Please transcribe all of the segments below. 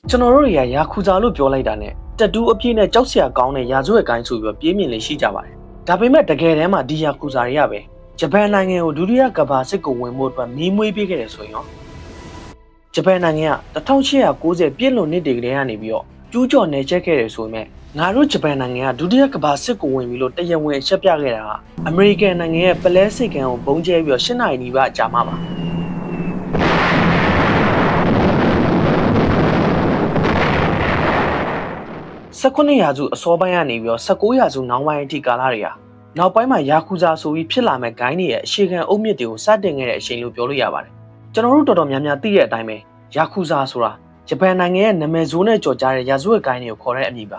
ကျွန်တော်တို့ရာခုဇာလို့ပြောလိုက်တာနဲ့တက်တူးအပြည့်နဲ့ကြောက်စရာကောင်းတဲ့ရာဇဝတ်ကိုင်းဆိုပြီးပြေးမြင်လေးရှိကြပါတယ်။ဒါပေမဲ့တကယ်တမ်းမှာဒီရာခုဇာတွေကပဲဂျပန်နိုင်ငံကိုဒုတိယကမ္ဘာစစ်ကိုဝင်ဖို့အတွက်မီးမွေးပေးခဲ့တယ်ဆိုရင်ရောဂျပန်နိုင်ငံက1890ပြည့်လွန်နှစ်တွေကလေးကနေပြီးတော့ကျူးကျော်နေချက်ခဲ့တယ်ဆိုပေမဲ့ငါတို့ဂျပန်နိုင်ငံကဒုတိယကမ္ဘာစစ်ကိုဝင်ပြီးလို့တရားဝင်အချက်ပြခဲ့တာကအမေရိကန်နိုင်ငံရဲ့ပလဲစစ်ကန်ကိုဘုံကျဲပြီးတော့8 နာရီနီးပါးကြာမှပါ19ရာစုအစောပိုင်းကနေပြီးတော့19ရာစုနောက်ပိုင်းအထိကာလတွေဟာနောက်ပိုင်းမှာယာကူဇာဆိုပြီးဖြစ်လာမဲ့ဂိုင်းတွေရဲ့အခြေခံအုတ်မြစ်တွေကိုစတင်ခဲ့တဲ့အချိန်လို့ပြောလို့ရပါတယ်ကျွန်တော်တို့တော်တော်များများသိတဲ့အတိုင်းပဲယာကူဇာဆိုတာဂျပန်နိုင်ငံရဲ့နာမည်ဆိုးနဲ့ကြော်ကြားတဲ့ရာဇဝတ်ဂိုင်းတွေကိုခေါ်တဲ့အမည်ပါ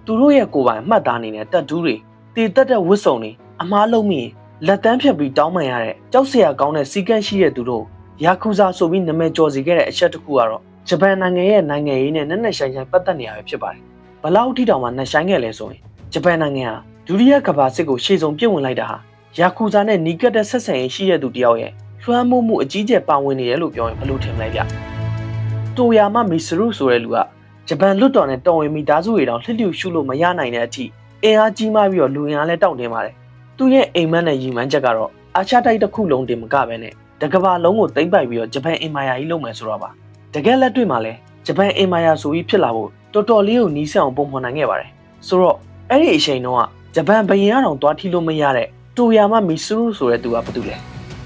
သူတို့ရဲ့ကိုယ်ပိုင်အမှတ်သားအနေနဲ့တက်တူးတွေတည်တက်တဲ့ဝတ်စုံတွေအမားလုံးမိလက်တန်းဖြတ်ပြီးတောင်းပန်ရတဲ့ကြောက်စရာကောင်းတဲ့စီကန်းရှိတဲ့သူတို့ယာကူဇာဆိုပြီးနာမည်ကျော်စေခဲ့တဲ့အချက်တစ်ခုကတော့ဂျပန်နိုင်ငံရဲ့နိုင်ငံရေးနဲ့နက်နက်ရှိုင်းရှိုင်းပတ်သက်နေရပဲဖြစ်ပါတယ်ဘလောက်ထိတောင်မှနှက်ဆိုင်ခဲ့လဲဆိုရင်ဂျပန်နိုင်ငံဟာဒုတိယကမ္ဘာစစ်ကိုရှေ့ဆုံးပြစ်ဝင်လိုက်တာဟာယာကူဇာနဲ့နီးကပ်တဲ့ဆက်ဆံရေးရှိတဲ့သူတယောက်ရဲ့လွှမ်းမိုးမှုအကြီးကျယ်ပါဝင်နေတယ်လို့ပြောရင်ဘယ်လိုထင်မလဲဗျတိုယာမမီဆရုဆိုတဲ့လူကဂျပန်လွတ်တော်နဲ့တော်ဝင်မိသားစုတွေတောင်လှစ်လျူရှုလို့မရနိုင်တဲ့အထိအင်အားကြီးမားပြီးတော့လူအင်အားလည်းတောင့်တင်းပါတယ်သူရဲ့အိမ်မက်နဲ့ရည်မှန်းချက်ကတော့အာရှတိုက်တစ်ခုလုံးတင်မကပဲနဲ့တကမ္ဘာလုံးကိုသိမ်းပိုက်ပြီးတော့ဂျပန်အင်မာယာကြီးလုပ်မယ်ဆိုတော့ပါတကယ်လက်တွေ့မှာလဲဂျပန်အင်မာယာဆိုပြီးဖြစ်လာဖို့တော်တော်လေးကိုနီးစပ်အောင်ပုံဖော်နိုင်ခဲ့ပါတယ်ဆိုတော့အဲ့ဒီအချိန်တုန်းကဂျပန်ဘရင်ကတော့တွားထီလို့မရတဲ့တိုယာမမီဆရုဆိုတဲ့သူကဘာတူလဲ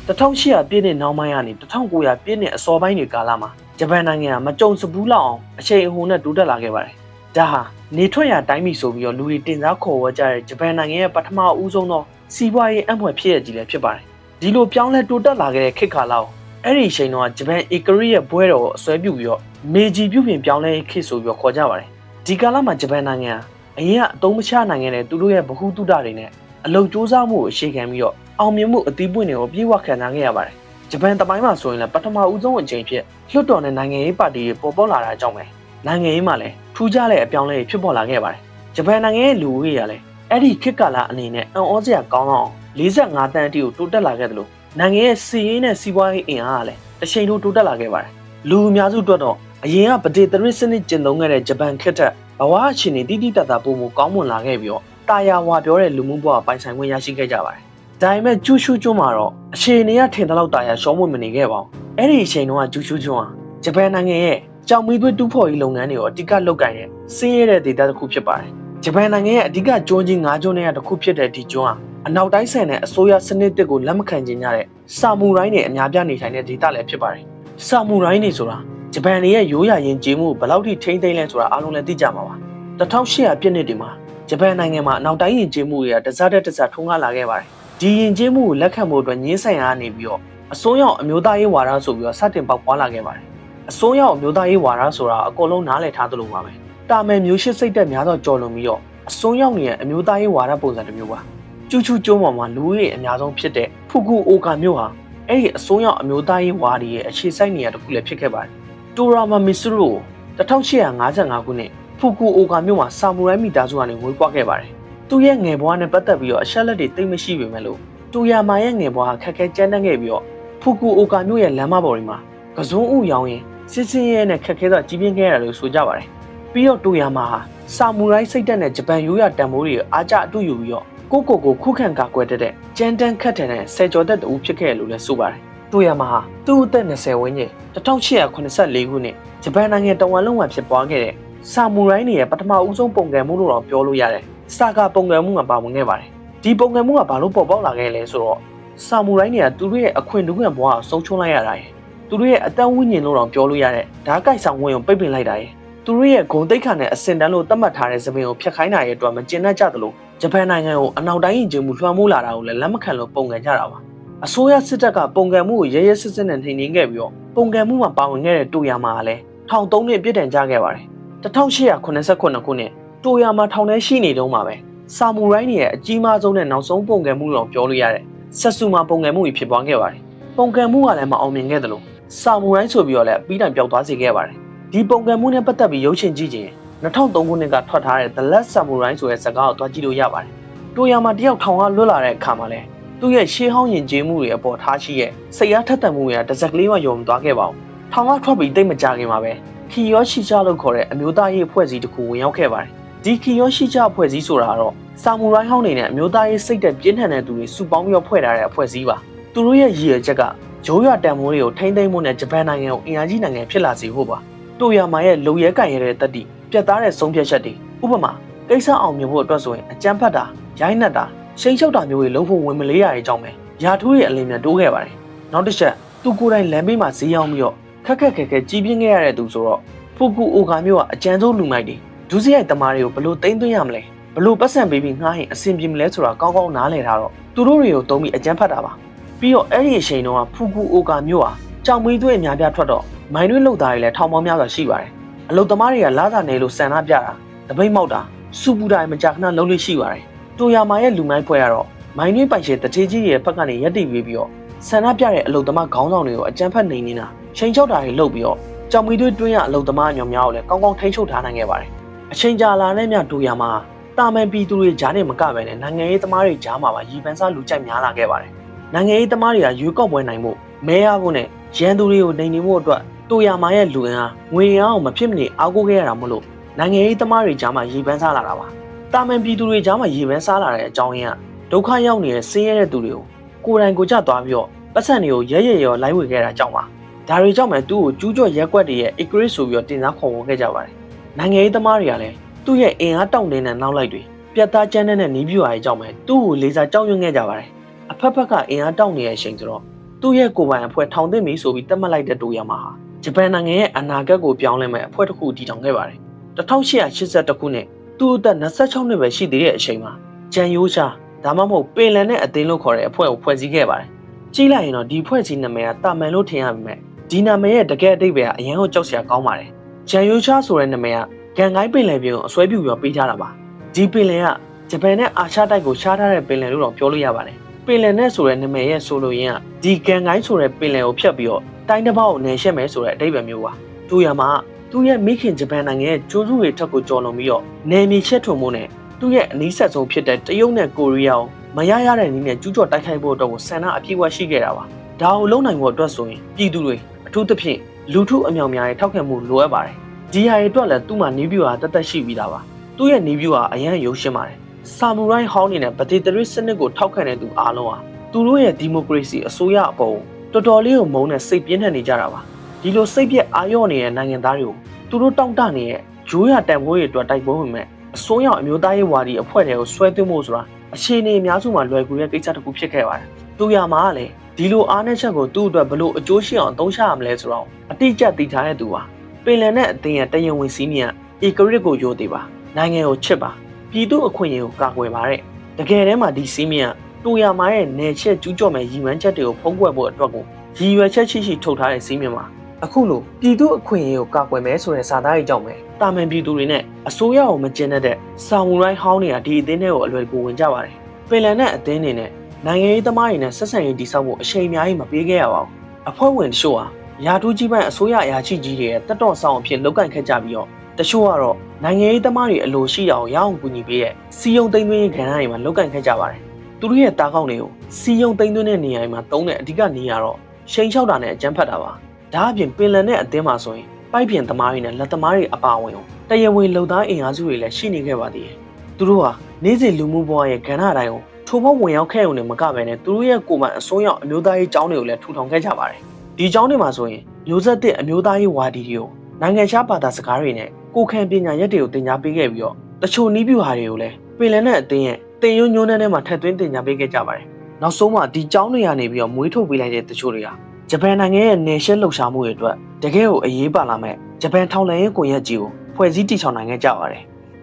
1800ပြည့်နှစ်နောက်ပိုင်းကနေ1900ပြည့်နှစ်အစောပိုင်းတွေကာလမှာဂျပန်နိုင်ငံကမကြုံစဘူးလောက်အောင်အချိန်အဟိုနဲ့တိုးတက်လာခဲ့ပါတယ်ဒါဟာနေထွက်ရတိုင်းပြီဆိုပြီးတော့လူတွေတင်စားခေါ်ဝေါ်ကြတဲ့ဂျပန်နိုင်ငံရဲ့ပထမဦးဆုံးသောစီးပွားရေးအံ့ဖွယ်ဖြစ်ရကြီးလည်းဖြစ်ပါတယ်ဒီလိုပြောင်းလဲတိုးတက်လာခဲ့တဲ့ခေတ်ကာလကိုအဲ့ဒီအချိန်တုန်းကဂျပန်ဧကရာရဲ့ဘွဲတော်ကိုအစွဲပြုပြီးတော့မေဂျီပြုပြင်ပြောင်းလဲခေတ်ဆိုပြီးတော့ခေါ်ကြပါတယ်ဒီကာလမှာဂျပန်နိုင်ငံအရင်ကအသုံးမချနိုင်ခဲ့တဲ့သူတို့ရဲ့ဗဟုသုတတွေနဲ့အလုံစူးစမ်းမှုကိုအခြေခံပြီးတော့အောင်မြင်မှုအသီးပွင့်တွေကိုပြေဝခံနိုင်ခဲ့ရပါတယ်ဂျပန်တပိုင်းမှာဆိုရင်လည်းပထမဦးဆုံးအကြိမ်ဖြစ်လွှတ်တော်နဲ့နိုင်ငံရေးပါတီတွေပေါ်ပေါက်လာတာကြောင့်ပဲနိုင်ငံရေးမှာလည်းထူးခြားတဲ့အပြောင်းအလဲတွေဖြစ်ပေါ်လာခဲ့ပါတယ်ဂျပန်နိုင်ငံရဲ့လူဦးရေကလည်းအဲ့ဒီခေတ်ကာလအနေနဲ့အံ့ဩစရာကောင်းအောင်45တန်းအထိကိုတိုးတက်လာခဲ့တယ်လို့နိုင်ငံရဲ့စီးရေးနဲ့စီးပွားရေးအင်အားကလည်းတစ်ချိန်လုံးတိုးတက်လာခဲ့ပါတယ်လူအများစုအတွက်တော့အရင်ကပဒေသရစ်စနစ်ကျင့်သုံးခဲ့တဲ့ဂျပန်ခေတ်ထက်ဘဝအခြေအနေတိတိတတ်တာပုံမကောင်းမွန်လာခဲ့ပြီးတော့တာယာဝါပြောတဲ့လူမှုဘဝပိုင်ဆိုင်ခွင့်ရရှိခဲ့ကြပါတယ်ဒါပေမဲ့ကျူရှူကျွန်းမှာတော့အခြေအနေကထင်သလောက်တာယာရှောမွေ့မနေခဲ့ပါဘူးအဲ့ဒီအချိန်တုန်းကကျူရှူကျွန်းဟာဂျပန်နိုင်ငံရဲ့ကြောင်မီးသွေးတူးဖော်ရေးလုပ်ငန်းတွေကိုအဓိကလုပ်ကိုင်တဲ့စင်းရဲတဲ့ဒေသတစ်ခုဖြစ်ပါတယ်ဂျပန်နိုင်ငံရဲ့အဓိကကျွန်းကြီး9ကျွန်းတွေကတစ်ခုဖြစ်တဲ့ဒီကျွန်းဟာအနောက်တိုင်းဆန်တဲ့အစိုးရစနစ်တစ်ကိုလက်မခံချင်ကြတဲ့ဆာမူရိုင်းတွေအများပြနေထိုင်တဲ့ဒေသလည်းဖြစ်ပါတယ်ဆာမူရိုင်းတွေဆိုတာဂျပန်ရဲ့ရိုးရာယဉ်ကျေးမှုဘယ်လောက်ထိထိမ့်သိမ်းလဲဆိုတာအားလုံးလည်းသိကြမှာပါ1800ပြည့်နှစ်တွေမှာဂျပန်နိုင်ငံမှာအနောက်တိုင်းယဉ်ကျေးမှုတွေကတစားတက်စားထုံးကားလာခဲ့ပါတယ်ဒီယဉ်ကျေးမှုကိုလက်ခံဖို့အတွက်ညှင်းဆန်ရနေပြီးတော့အစိုးရအမျိုးသားရေးဝါဒဆိုပြီးတော့စတင်ပေါက်ပွားလာခဲ့ပါတယ်အစိုးရအမျိုးသားရေးဝါဒဆိုတာအကုန်လုံးနားလည်ထားသလိုပါပဲတာမယ်မျိုးရှိစိတ်သက်များသောကြော်လွန်ပြီးတော့အစိုးရရဲ့အမျိုးသားရေးဝါဒပုံစံတစ်မျိုးပါကျူချူကျွန်းပေါ်မှာလူဦးရေအများဆုံးဖြစ်တဲ့ဖူကူအိုကာမြို့ဟာအဲ့ဒီအစိုးရအမျိုးသားရေးဝါဒရဲ့အခြေစိုက်နေရာတစ်ခုလည်းဖြစ်ခဲ့ပါတယ်တိုရာမာမီဆူရို1855ခုနှစ်ဖူကူအိုကာမြို့မှာဆာမူရိုင်းမိသားစုကနေမွေးဖွားခဲ့ပါတယ်သူ့ရဲ့ငယ်ဘဝနဲ့ပတ်သက်ပြီးတော့အချက်လက်တွေသိမရှိပေမဲ့လို့တိုယာမာရဲ့ငယ်ဘဝဟာခက်ခဲကြမ်းတမ်းခဲ့ပြီးတော့ဖူကူအိုကာမြို့ရဲ့လမ်းမပေါ်တွေမှာကစုံဥရောင်းရင်စစ်စင်းရဲနဲ့ခက်ခဲစွာကြီးပြင်းခဲ့ရတယ်လို့ဆိုကြပါတယ်ပြီးတော့တိုယာမာဟာဆာမူရိုင်းစိတ်တက်နဲ့ဂျပန်ရိုးရာတန်ဖိုးတွေအားကျအတူယူပြီးတော့ကိုခုခံကာကွယ်တဲ့ကြမ်းတမ်းခတ်တဲ့ဆယ်ကျော်သက်တူဖြစ်ခဲ့လို့လည်းဆိုပါတယ်တိုယာမာဟာသူ့အသက်20ဝန်းကျင်1884ခုနှစ်ဂျပန်နိုင်ငံတဝန်လုံးမှာဖြစ်ပွားခဲ့တဲ့ဆာမူရိုင်းတွေရဲ့ပထမဦးဆုံးပုံကံမှုလို့တော့ပြောလို့ရတယ်စာကာပုံကံမှုကပါဝင်ခဲ့ပါတယ်ဒီပုံကံမှုကဘာလို့ပေါ်ပေါက်လာခဲ့လဲဆိုတော့ဆာမူရိုင်းတွေကသူတို့ရဲ့အခွင့်ဒုက္ခဘဝကိုဆုံးရှုံးလိုက်ရတာရယ်သူတို့ရဲ့အတန်းဝိညာဉ်လို့တော့ပြောလို့ရတဲ့ဓာတ်ကိုက်ဆောင်ဝင်ကိုပိတ်ပင်လိုက်တာရယ်သူတို့ရဲ့ဂုံတိတ်ခါနဲ့အစင်တန်းလို့သတ်မှတ်ထားတဲ့သပင်ကိုဖျက်ခိုင်းတာရဲ့အတွက်မကျင်တတ်ကြသလိုဂျပန်နိုင်ငံကိုအနောက်တိုင်းယဉ်ကျေးမှုလွှမ်းမိုးလာတာကိုလည်းလက်မခံလို့ပုံကံကြတာပါအစိုးရစစ်တပ်ကပုံကံမှုကိုရဲရဲစစ်စစ်နဲ့နှိမ်နင်းခဲ့ပြီးတော့ပုံကံမှုမှာပါဝင်ခဲ့တဲ့တိုယာမာကလည်း13နှစ်ပြစ်ဒဏ်ကျခဲ့ပါတယ်1889ခုနှစ်တိုယာမာထောင်ထဲရှိနေတုန်းမှာပဲဆာမူရိုင်းတွေရဲ့အကြီးမားဆုံးနဲ့နောက်ဆုံးပုံကံမှုတော့ပြောလို့ရတဲ့ဆက်ဆူမာပုံကံမှုကြီးဖြစ်ပွားခဲ့ပါတယ်ပုံကံမှုကလည်းမအောင်မြင်ခဲ့သလိုဆာမူရိုင်းဆိုပြီးတော့လည်းအပြီးတိုင်ပျောက်သွားစေခဲ့ပါတယ်ဒီပုံကံမှုနဲ့ပတ်သက်ပြီးရုပ်ရှင်ကြည့်ခြင်း2003ခုနှစ်ကထွက်ထားတဲ့ The Last Samurai ဆိုတဲ့ဇာတ်ကားကိုတွားကြည့်လို့ရပါတယ်တိုယာမာတယောက်ထောင်ကလွတ်လာတဲ့အခါမှာလည်းသူ့ရဲ့ရှေးဟောင်းယဉ်ကျေးမှုတွေအပေါ်ထားရှိရဲ့စိတ်အားထက်သန်မှုတွေကတစ်စက်ကလေးမှယုံမသွားခဲ့ပါဘူးထောင်ကထွက်ပြီးတိတ်မကြခင်မှာပဲ ခီယောရှိချလို့ခေါ်တဲ့အမျိုးသားရေးအဖွဲ့အစည်းတစ်ခုဝင်ရောက်ခဲ့ပါတယ်။ဒီခီယောရှိချအဖွဲ့အစည်းဆိုတာကတော့ဆာမူရိုင်းဟောင်းတွေနဲ့အမျိုးသားရေးစိတ်သက်ပြင်းထန်တဲ့သူတွေစုပေါင်းပြီးဖွဲ့ထားတဲ့အဖွဲ့အစည်းပါ။သူတို့ရဲ့ရည်ရွယ်ချက်ကဂျိုးရွာတန်မိုးတွေကိုထိမ့်သိမ်းမှုနဲ့ဂျပန်နိုင်ငံကိုအင်အားကြီးနိုင်ငံဖြစ်လာစေဖို့ပါ။တိုယာမာရဲ့လုံရဲကန်ရတဲ့တက်တီပြတ်သားတဲ့ဆုံးဖြတ်ချက်တွေဥပမာကိစ္စအောင်မြင်ဖို့အတွက်ဆိုရင်အကြမ်းဖက်တာရိုင်းနှက်တာရှိန်ချုပ်တာမျိုးတွေလုံးဖို့ဝင်မလေးရတဲ့အကြောင်းပဲယာထူးရဲ့အလင်းမြန်တိုးခဲ့ပါတယ်။နောက်တစ်ချက်သူကိုယ်တိုင်လမ်းဘေးမှာဈေးရောက်ပြီးတော့ခက်ခဲကြီးပြင်းခဲ့ရတဲ့သူဆိုတော့ဖူကူအိုဂါမျိုးကအကြမ်းဆုံးလူမိုက်တွေဒုစရိုက်သမားတွေကိုဘလို့သိမ်းသွင်းရမလဲဘလို့ပတ်စံပေးပြီးငှားရင်အဆင်ပြေမလဲဆိုတာကောင်းကောင်းနားလည်ထားတော့သူတို့တွေကိုသုံးပြီးအကြမ်းဖက်တာပါပြီးတော့အဲ့ဒီအချိန်တုန်းကဖူကူအိုဂါမျိုးဟာကြောင်မီးသွေးအများပြထွက်တော့မိုင်းတွင်းလှုပ်သားတွေလည်းထောင်ပေါင်းများစွာရှိပါတယ်အလုတ်သမားတွေကလာစာနေလို့ဆန္ဒပြတာတပိတ်မောက်တာစူပူတာမကြာခဏလုံးလို့ရှိပါတယ်တိုယာမာရဲ့လူမိုင်းဖွဲ့ကတော့မိုင်းတွင်းပိုင်ရှင်တထေးကြီးရဲ့ဘက်ကနေရက်တိပြီးတော့ဆန္ဒပြတဲ့အလုတ်သမားခေါင်းဆောင်တွေကိုအကြမ်းဖက်နေနေတာချိန်ချောက်တာတွေလုပ်ပြီးတော့ကြောင်မီးသွေးတွင်းရအလုတ်သမားအမျိုးများကိုလည်းကောင်းကောင်းထိန်းချုပ်ထားနိုင်ခဲ့ပါတယ်အချိန်ကြာလာတဲ့မြတိုယာမာတာမန်ပြည်သူတွေကြားနဲ့မကပဲနဲ့နိုင်ငံရေးသမားတွေကြားမှာပါရီပန်းစားလူကြိုက်များလာခဲ့ပါတယ်နိုင်ငံရေးသမားတွေကရွေးကောက်ပွဲနိုင်မှုမဲရဖို့နဲ့ရန်သူတွေကိုနှိမ်နင်းမှုအတွက်တိုယာမာရဲ့လူအင်အားငွေရအောင်မဖြစ်မနေအားကိုးခဲ့ရတာမလို့နိုင်ငံရေးသမားတွေကြားမှာရီပန်းစားလာတာပါတာမန်ပြည်သူတွေကြားမှာရီပန်းစားလာတဲ့အကြောင်းရင်းကဒုက္ခရောက်နေတဲ့ဆင်းရဲတဲ့သူတွေကိုကိုယ်တိုင်ကိုကြသွားပြီးတော့ပတ်စံတွေကိုရဲရဲလိုက်ဝေခဲ့တာကြောင့်ပါဒါတွေကြောင့်မှသူ့ကိုကျူးကျော်ရက်ကွက်တွေရဲ့ Ecrit ဆိုပြီးတော့တင်စားခေါ်ဝေါ်ခဲ့ကြပါတယ်နိုင်ငံရေးသမားတွေကလည်းသူ့ရဲ့အင်အားတောင့်တင်းတဲ့နောက်လိုက်တွေပြတ်သားကျန်းတဲ့နီးပြူအားတွေကြောင့်မှသူ့ကိုလေးစားကြောက်ရွံ့ခဲ့ကြပါတယ်အဖက်ဖက်ကအင်အားတောင့်နေတဲ့အချိန်ဆိုတော့သူ့ရဲ့ကိုယ်ပိုင်အဖွဲ့ထောင်သိမ့်ပြီဆိုပြီးသတ်မှတ်လိုက်တဲ့တိုယာမာဟာဂျပန်နိုင်ငံရဲ့အနာဂတ်ကိုပြောင်းလဲမဲ့အဖွဲ့တစ်ခုတည်ထောင်ခဲ့ပါတယ်1882ခုနှစ်သူ့အသက်26နှစ်ပဲရှိသေးတဲ့အချိန်မှာဂျန်ယိုးရှာဒါမှမဟုတ်ပင်လန်နဲ့အသင်းလို့ခေါ်တဲ့အဖွဲ့ကိုဖွဲ့စည်းခဲ့ပါတယ်ကြည့်လိုက်ရင်တော့ဒီဖွဲ့စည်းနာမည်ကတာမန်လို့ထင်ရပေမဲ့ဒီနာမည်ရဲ့တကယ်အဓိပ္ပာယ်ကအရင်ကကြောက်စရာကောင်းပါတယ်ဂျန်ယိုးရှာဆိုတဲ့နာမည်ကဂန်ကိုင်းပင်လယ်ပြင်ကိုအစွဲပြုပြီးပေးထားတာပါဒီပင်လယ်ကဂျပန်နဲ့အာရှတိုက်ကိုရှားထားတဲ့ပင်လယ်လို့တော့ပြောလို့ရပါတယ်ပင်လယ်နဲ့ဆိုတဲ့နာမည်ရဲ့ဆိုလိုရင်းကဒီဂန်ကိုင်းဆိုတဲ့ပင်လယ်ကိုဖြတ်ပြီးတော့တိုင်းတစ်ပေါက်ကိုနယ်ရှက်မယ်ဆိုတဲ့အဓိပ္ပာယ်မျိုးပါတိုယာမာသူ့ရဲ့မိခင်ဂျပန်နိုင်ငံရဲ့ကျိုးစုတွေထက်ကိုကျော်လွန်ပြီးတော့နယ်မြေချက်ထွန်မှုနဲ့သူ့ရဲ့အနီးဆက်ဆုံးဖြစ်တဲ့တရုတ်နဲ့ကိုရီးယားကိုမရရတဲ့နည်းနဲ့ကျူးကျော်တိုက်ခိုက်ဖို့အတွက်ကိုဆန္ဒအပြည့်အဝရှိခဲ့တာပါဒါကိုလုံနိုင်ဖို့အတွက်ဆိုရင်ပြည်သူတွေအထူးသဖြင့်လူထုအမြောက်များရဲ့ထောက်ခံမှုလိုအပ်ပါတယ်ဒီဟာတွေအတွက်လည်းသူ့မှာနီးဗျူဟာတသက်ရှိပြီးသားပါသူ့ရဲ့နီးဗျူဟာအရန်ရုပ်ရှင်းပါတယ်ဆာမူရိုင်းဟောင်းနေနဲ့ဗတေတရစ်စနစ်ကိုထောက်ခံတဲ့သူအားလုံးဟာသူတို့ရဲ့ဒီမိုကရေစီအစိုးရအပေါ်တော်တော်လေးကိုမုန်းနဲ့စိတ်ပြင်းထန်နေကြတာပါဒီလိုစိတ်ပြက်အာရော့နေတဲ့နိုင်ငံသားတွေကိုသူတို့တောင့်တနေတဲ့ဂျိုးရတန်ဖိုးတွေအတွက်တိုက်ပွဲဝင်မဲ့အစိုးရအမျိုးသားရေးဝါဒီအဖွဲ့တွေကိုဆွဲသွင်းဖို့ဆိုတာအခြေအနေအများစုမှာလွယ်ကူတဲ့ကိစ္စတစ်ခုဖြစ်ခဲ့ပါတယ်။တူရမှာကလည်းဒီလိုအားနည်းချက်ကိုသူ့အတွက်ဘလို့အကျိုးရှိအောင်အသုံးချရမလဲဆိုတော့အတိအကျသိထားတဲ့သူပါ။ပင်လယ်နဲ့အသင်းရဲ့တရင်ဝင်စည်းမျဉ်းက Ecrit ကိုယိုသေးပါ။နိုင်ငံကိုချစ်ပါ။ပြည်သူအခွင့်အရေးကိုကာကွယ်ပါတဲ့။တကယ်တမ်းမှာဒီစည်းမျဉ်းကတူရမှာရဲ့နယ်ချက်ကျူးကျော်မဲ့ရည်မှန်းချက်တွေကိုဖုံးကွယ်ဖို့အတွက်ကိုရည်ရွယ်ချက်ရှိထုတ်ထားတဲ့စည်းမျဉ်းပါ။အခုလိုပြည်သူအခွင့်အရေးကိုကာကွယ်မယ်ဆိုတဲ့စာသားကြီးကြောင့်ပဲတာမန်ပြည်သူတွေနဲ့အစိုးရကိုမကျဉ်တဲ့ဆာမူရိုင်းဟောင်းတွေကဒီအသင်းတွေကိုအလွယ်တကူဝင်ကြပါတယ်ပင်လယ်နဲ့အသင်းတွေနဲ့နိုင်ငံရေးသမားတွေနဲ့ဆက်ဆံရေးတည်ဆောက်ဖို့အချိန်အများကြီးမပေးခဲ့ရပါဘူးအဖွဲ့ဝင်တချို့ဟာယာထူးကြီးပိုင်းအစိုးရအရာရှိကြီးတွေရဲ့တက်တော့ဆောင်အဖြစ်လုပ်ကန့်ခဲ့ကြပြီးတော့တချို့ကတော့နိုင်ငံရေးသမားတွေအလိုရှိအောင်ရအောင်ကူညီပေးတဲ့စီယုံသိမ်းသွင်းရေးကဏ္ဍတွေမှာလုပ်ကန့်ခဲ့ကြပါတယ်သူတို့ရဲ့တားကောင်းတွေကိုစီယုံသိမ်းသွင်းတဲ့နေရာတွေမှာတုံးတဲ့အဓိကနေရာတော့ရှိန်ချောက်တာနဲ့အကြမ်းဖက်တာပါဒါအပြင်ပင်လယ်နဲ့အသင်းမှာဆိုရင်ပိုက်ပြင်သမားတွေနဲ့လက်သမားတွေအပါအဝင်တရားဝင်လုံသားအင်အားစုတွေလည်းရှိနေခဲ့ပါသေးတယ်သူတို့ဟာနေ့စဉ်လူမှုဘဝရဲ့ကဏ္ဍတိုင်းကိုထိုးပေါဝင်ရောက်ခဲ့ုံနဲ့မကဘဲနဲ့သူတို့ရဲ့ကိုယ်ပိုင်အစိုးရအမျိုးသားရေးကျောင်းတွေကိုလည်းထူထောင်ခဲ့ကြပါတယ်ဒီကျောင်းတွေမှာဆိုရင်မျိုးဆက်တဲ့အမျိုးသားရေးဝါဒီတွေကိုနိုင်ငံခြားဘာသာစကားတွေနဲ့ကိုယ်ခံပညာရက်တွေကိုသင်ကြားပေးခဲ့ပြီးတော့တချို့နည်းဗျူဟာတွေကိုလည်းပင်လယ်နဲ့အသင်းရဲ့တင်ယုံညွန်းတဲ့မှာထပ်သွင်းသင်ကြားပေးခဲ့ကြပါတယ်နောက်ဆုံးမှဒီကျောင်းတွေကနေပြီးတော့မွေးထုတ်ပေးလိုက်တဲ့တချို့တွေကဂျပန်နိုင်ငံရဲ့နယ်ရှက်လှုပ်ရှားမှုတွေအတွက်တကယ်ကိုအရေးပါလာမဲ့ဂျပန်ထောက်လှမ်းရေးကွန်ရက်ကြီးကိုဖွဲ့စည်းတည်ထောင်နိုင်ခဲ့ကြပါတယ်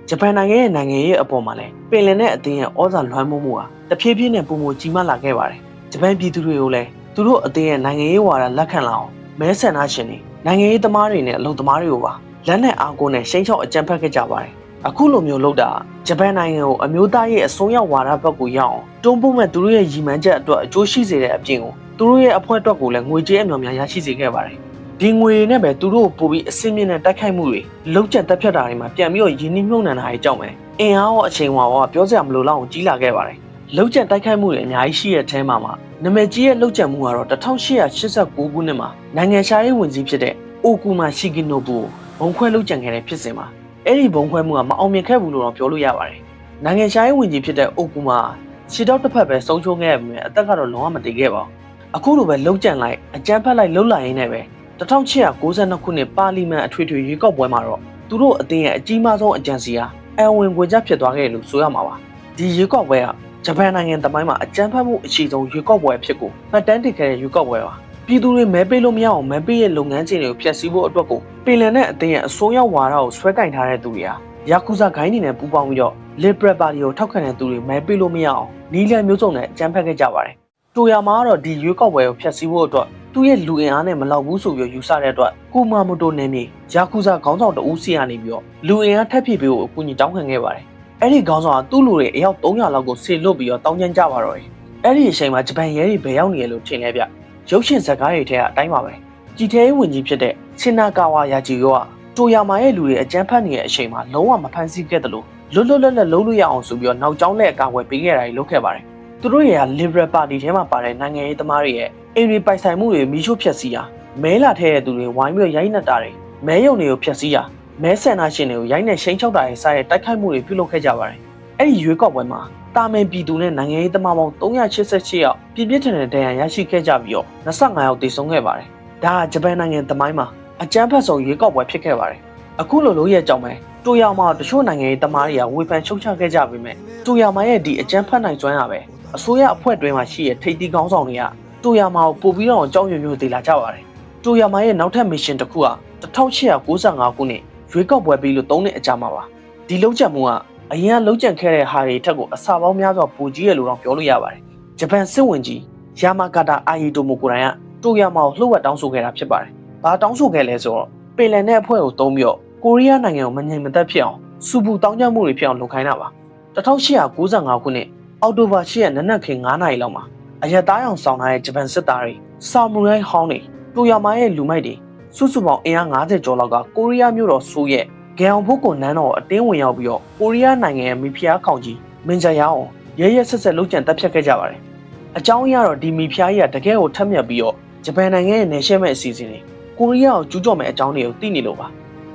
ဂျပန်နိုင်ငံရဲ့နိုင်ငံရေးအပေါ်မှာလည်းပင်လယ်နဲ့အသင်းရဲ့ဩဇာလွှမ်းမိုးမှုဟာတဖြည်းဖြည်းနဲ့ပုံမကြီးမားလာခဲ့ပါတယ်ဂျပန်ပြည်သူတွေကိုလည်းသူတို့အသင်းရဲ့နိုင်ငံရေးဝါဒလက်ခံလာအောင်မဲဆန္ဒရှင်တွေနိုင်ငံရေးသမားတွေနဲ့အလုပ်သမားတွေကိုပါလက်နက်အားကိုးနဲ့ရှိန်ချောက်အကြမ်းဖက်ခဲ့ကြပါတယ်အခုလိုမျိုးလုပ်တာဂျပန်နိုင်ငံကိုအမျိုးသားရေးအစိုးရဝါဒဘက်ကိုရောက်အောင်တွန်းပို့မဲ့သူတို့ရဲ့ရည်မှန်းချက်အတွက်အကျိုးရှိစေတဲ့အပြင်ကိုသူတို့ရဲ့အဖွဲ့အတွက်ကိုလည်းငွေကြေးအမြောက်များရရှိစေခဲ့ပါတယ်ဒီငွေတွေနဲ့ပဲသူတို့ကိုပို့ပြီးအစင်းမြင့်တဲ့တိုက်ခိုက်မှုတွေလုံးကျက်တက်ဖြတ်တာတွေမှာပြန်ပြီးတော့ရင်းနှီးမြှုပ်နှံတာတွေကြောင့်ပဲအင်အားရောအချိန်ဝါရောပြောစရာမလိုတော့အောင်ကြီးလာခဲ့ပါတယ်လုံးကျက်တိုက်ခိုက်မှုတွေအများကြီးရှိတဲ့အထဲမှာနာမည်ကြီးရဲ့လုံးကျက်မှုကတော့1889ခုနှစ်မှာနိုင်ငံခြားရေးဝန်ကြီးဖြစ်တဲ့အိုကူမာရှိကီနိုဘူ ဘုံခွဲလုပ်ကြံခဲ့တဲ့ဖြစ်စဉ်မှာအဲ့ဒီဘုံခွဲမှုကမအောင်မြင်ခဲ့ဘူးလို့တော့ပြောလို့ရပါတယ်။နိုင်ငံခြားရေးဝန်ကြီးဖြစ်တဲ့အိုကူမာခြေထောက်တစ်ဖက်ပဲဆုံးရှုံးခဲ့ရပြီးအသက်ကတော့လုံးဝမတည်ခဲ့ပါဘူး။အခုလိုပဲလုံကြံလိုက်အကြမ်းဖက်လိုက်လှုပ်လာရင်းနဲ့ပဲ1892ခုနှစ်ပါလီမန်အထွေထွေရွေးကောက်ပွဲမှာတော့သူတို့အသင်းရဲ့အကြီးမားဆုံးအကြံစီဟာအန်ဝင်ဝင်ကြဖြစ်သွားခဲ့လို့ဆိုရမှာပါ။ဒီရွေးကောက်ပွဲကဂျပန်နိုင်ငံတမိုင်းမှာအကြမ်းဖက်မှုအရှိဆုံးရွေးကောက်ပွဲဖြစ်ကိုမှတ်တမ်းတင်ခဲ့တဲ့ရွေးကောက်ပွဲပါ။ပြည်သူတွေမဲပေးလို့မရအောင်မဲပေးရဲ့လုပ်ငန်းစဉ်တွေကိုဖျက်ဆီးဖို့အတွက်ကိုပင်လယ်နဲ့အသင်းရဲ့အစိုးရဝါဒကိုဆွဲကင်ထားတဲ့သူတွေဟာယာကူဇာဂိုင်းတွေနဲ့ပူးပေါင်းပြီးတော့ Liberal Party ကိုထောက်ခံတဲ့သူတွေမဲပေးလို့မရအောင်နီးလည်မျိုးစုံနဲ့အကြမ်းဖက်ခဲ့ကြပါတယ်။တိုယာမာကတော့ဒီရွေးကောက်ပွဲကိုဖျက်ဆီးဖို့အတွက်သူ့ရဲ့လူအင်အားနဲ့မလောက်ဘူးဆိုပြီးယူဆတဲ့အတွက်ကူမာမိုတိုနယ်မြေယာကူဇာခေါင်းဆောင်တဦးစီကနေပြီးတော့လူအင်အားထပ်ဖြည့်ပေးဖို့အကူအညီတောင်းခံခဲ့ပါတယ်။အဲ့ဒီခေါင်းဆောင်ကသူ့လူတွေအယောက်300လောက်ကိုဆေလွတ်ပြီးတော့တောင်းကျမ်းကြပါတော့တယ်။အဲ့ဒီအချိန်မှာဂျပန်ရဲတွေဘယ်ရောက်နေရလို့ထင်လဲဗျ။ရုပ်ရှင်ဇာတ်ကားတွေထဲကအတိုင်းပါပဲ။ကြည်ထဲရေးဝန်ကြီးဖြစ်တဲ့ရှင်နာကာဝါယာဂျီရောကတိုယာမာရဲ့လူတွေအကြမ်းဖက်နေတဲ့အချိန်မှာလုံးဝမဖမ်းဆီးခဲ့တယ်လို့လွတ်လွတ်လပ်လပ်လုံးလို့ရအောင်ဆိုပြီးတော့နောက်ကျောင်းလက်အကာအကွယ်ပေးခဲ့တာတွေလုပ်ခဲ့ပါတယ်။သူတို့ရဲ့ Liberal Party ထဲမှာပါတဲ့နိုင်ငံရေးသမားတွေရဲ့အိမ်တွေပိုင်ဆိုင်မှုတွေမီးရှို့ဖျက်ဆီးတာမဲလာထဲတဲ့သူတွေဝိုင်းပြီးရိုက်နှက်တာတွေမဲယုံတွေကိုဖျက်ဆီးတာမဲဆန္ဒရှင်တွေကိုရိုက်နှက်ရှိန်ချောက်တာတွေစတဲ့တိုက်ခိုက်မှုတွေပြုလုပ်ခဲ့ကြပါတယ်။အဲ့ဒီရွေးကောက်ပွဲမှာတာမန်ပြည်သူနဲ့နိုင်ငံရေးသမားပေါင်း388ယောက်ပြည့်ပြည့်ထန်တဲ့ဒဏ်ရာရရှိခဲ့ကြပြီးတော့25ယောက်သေဆုံးခဲ့ပါတယ်။ဒါကဂျပန်နိုင်ငံသမိုင်းမှာအကြမ်းဖက်ဆုံးရွေးကောက်ပွဲဖြစ်ခဲ့ပါတယ်။အခုလိုလို့ရဲ့ကြောင့်ပဲတိုယာမာတချို့နိုင်ငံရေးသမားတွေကဝေဖန်ရှုတ်ချခဲ့ကြပေမဲ့တိုယာမာရဲ့ဒီအကြမ်းဖက်နိုင်စွမ်းရပဲအစိုးရအဖွဲ့တွင်းမှာရှိတဲ့ထိပ်သီးခေါင်းဆောင်တွေကတိုယာမာကိုပို့ပြီးတော့ကြောက်ရွံ့ရွံ့သေးလာကြပါတယ်။တိုယာမာရဲ့နောက်ထပ်မစ်ရှင်တစ်ခုက1895ခုနှစ်ရွေးကောက်ပွဲပြီးလို့3နှစ်အကြာမှာပါ။ဒီလုံးကျမှုကအရင်ကလုံးကျန်ခဲ့တဲ့ဟာတွေထက်ကိုအစာပေါင်းများစွာပိုကြီးရလို့တော့ပြောလို့ရပါတယ်။ဂျပန်စစ်ဝင်ကြီးယာမာဂါတာအာဟီတိုမိုကိုရိုင်ကတိုယာမာကိုလှုပ်ဝက်တောင်းဆိုခဲ့တာဖြစ်ပါတယ်။ဘာတောင်းဆိုခဲ့လဲဆိုတော့ပင်လယ်နဲ့အဖွဲ့ကိုတုံးပြီးတော့ကိုရီးယားနိုင်ငံကိုမငြိမ်မသက်ဖြစ်အောင်စူပူတောင်းကြမှုတွေဖြစ်အောင်လုပ်ခိုင်းတာပါ1895ခုနှစ်အောက်တိုဘာ10ရက်နနက်ခင်း9နာရီလောက်မှာအရက်သားအောင်ဆောင်ထားတဲ့ဂျပန်စစ်သားတွေဆာမူရိုင်းဟောင်းတွေတိုယာမာရဲ့လူမိုက်တွေစုစုပေါင်းအင်အား50ကျော်လောက်ကကိုရီးယားမြို့တော်ဆိုးရဲ့ဂန်အောင်ဘုတ်ကိုနန်းတော်အတင်းဝင်ရောက်ပြီးတော့ကိုရီးယားနိုင်ငံရဲ့မီဖျားခေါင်ကြီးမင်ဂျာယာအောင်ရဲရဲဆက်ဆက်လုပ်ကြံတပ်ဖြတ်ခဲ့ကြပါတယ်အကြောင်းအရတော့ဒီမီဖျားကြီးကတကယ်ကိုထက်မြက်ပြီးတော့ဂျပန်နိုင်ငံရဲ့နယ်ရှဲမဲ့အစီအစဉ်တွေကိုရီးယားကိုကျူးကျော်မဲ့အကြောင်းတွေကိုသိနေလို့ပါ